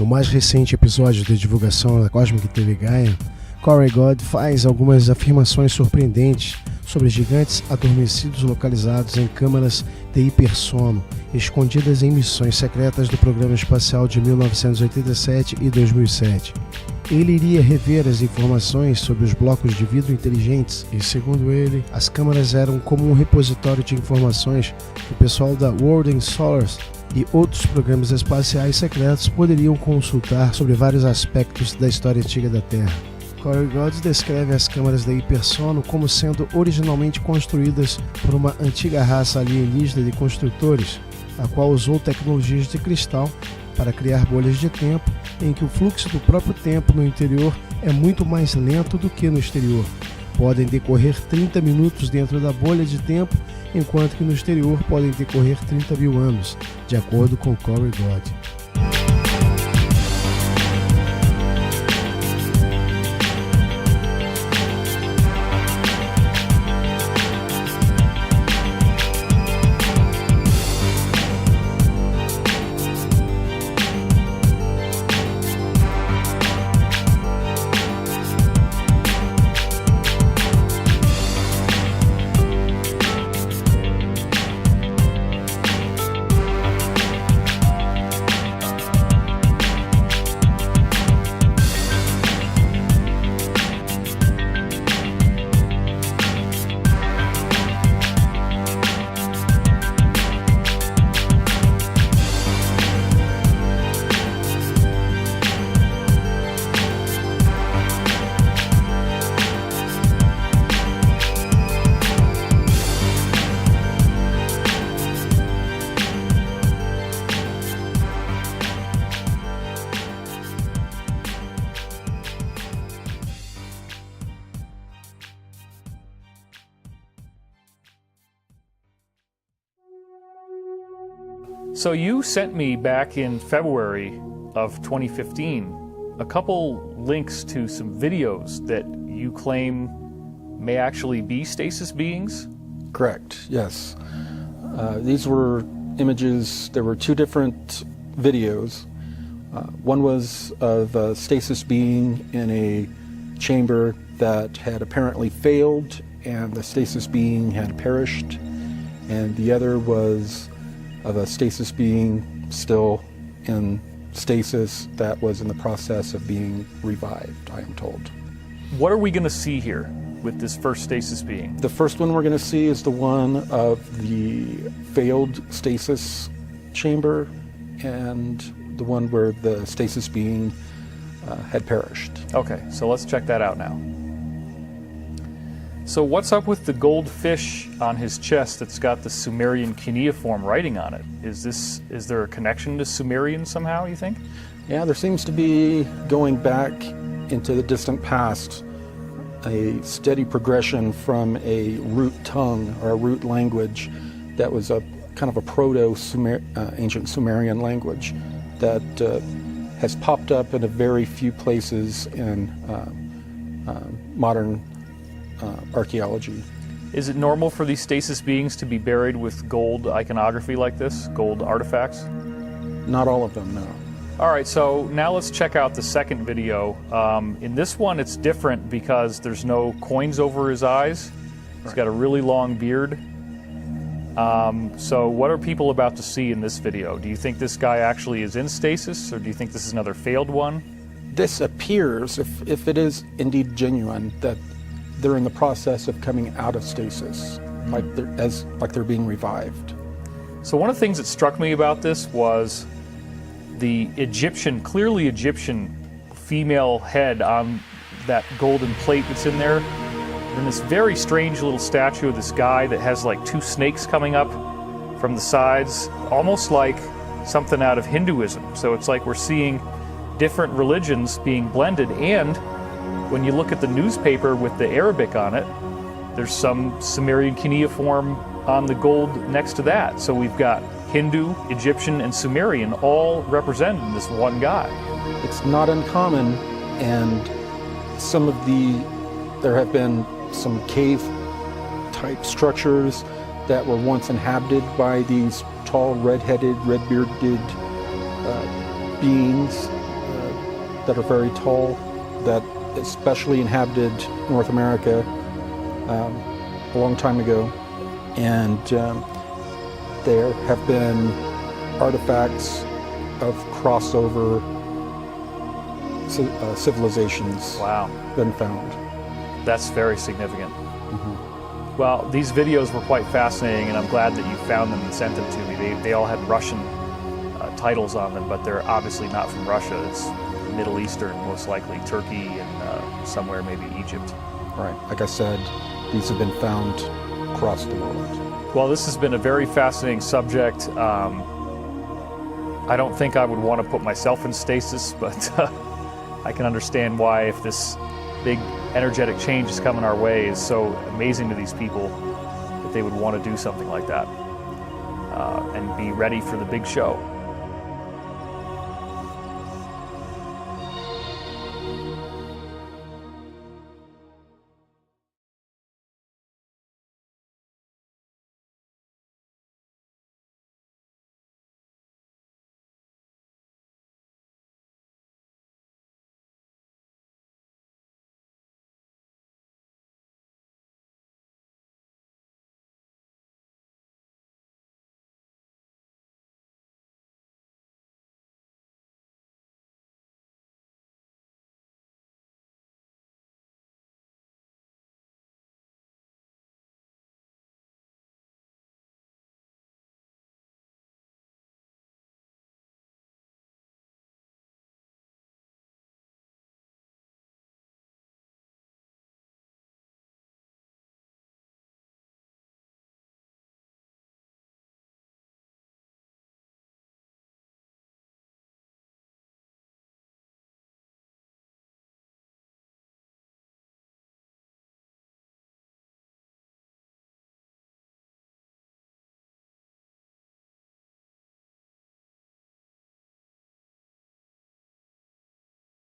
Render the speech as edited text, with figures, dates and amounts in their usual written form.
mais recente episódio da divulgação da Cosmic TV Gaia, Corey God faz algumas afirmações surpreendentes sobre gigantes adormecidos localizados em câmaras de hipersono, escondidas em missões secretas do programa espacial de 1987 e 2007. Ele iria rever as informações sobre os blocos de vidro inteligentes e, segundo ele, as câmaras eram como um repositório de informações que o pessoal da World and Solars e outros programas espaciais secretos poderiam consultar sobre vários aspectos da história antiga da Terra. Corey God descreve as câmaras de hipersono como sendo originalmente construídas por uma antiga raça alienígena de construtores, a qual usou tecnologias de cristal para criar bolhas de tempo em que o fluxo do próprio tempo no interior é muito mais lento do que no exterior. Podem decorrer 30 minutos dentro da bolha de tempo, enquanto que no exterior podem decorrer 30 mil anos, de acordo com Corey God. So you sent me back in February of 2015 a couple links to some videos that you claim may actually be stasis beings? Correct, yes. These were images, there were two different videos. One was of a stasis being in a chamber that had apparently failed and the stasis being had perished, and the other was of a stasis being still in stasis that was in the process of being revived, I am told. What are we going to see here with this first stasis being? The first one we're going to see is the one of the failed stasis chamber and the one where the stasis being had perished. Okay, so let's check that out now. So what's up with the gold fish on his chest that's got the Sumerian cuneiform writing on it? Is there a connection to Sumerian somehow, you think? Yeah, there seems to be, going back into the distant past, a steady progression from a root tongue or a root language that was a kind of a proto-ancient Sumerian language that has popped up in a very few places in modern archaeology. Is it normal for these stasis beings to be buried with gold iconography like this, gold artifacts? Not all of them, no. All right, so now let's check out the second video. In this one, it's different because there's no coins over his eyes. He's got a really long beard. So what are people about to see in this video? Do you think this guy actually is in stasis, or do you think this is another failed one? This appears, if it is indeed genuine, that they're in the process of coming out of stasis, like they're being revived. So one of the things that struck me about this was the Egyptian, clearly Egyptian female head on that golden plate that's in there, and this very strange little statue of this guy that has like two snakes coming up from the sides, almost like something out of Hinduism. So it's like we're seeing different religions being blended, and when you look at the newspaper with the Arabic on it, there's some Sumerian cuneiform on the gold next to that. So we've got Hindu, Egyptian, and Sumerian all represented in this one guy. It's not uncommon, and there have been some cave-type structures that were once inhabited by these tall, red-headed, red-bearded beings, that are very tall that especially inhabited North America a long time ago. And there have been artifacts of crossover civilizations Wow. been found. That's very significant. Well, these videos were quite fascinating, and I'm glad that you found them and sent them to me. They all had Russian titles on them, but they're obviously not from Russia. It's Middle Eastern, most likely Turkey, and somewhere maybe Egypt. Right. Like I said, these have been found across the world. Well, this has been a very fascinating subject. I don't think I would want to put myself in stasis, but I can understand why, if this big energetic change is coming our way, is so amazing to these people, that they would want to do something like that and be ready for the big show.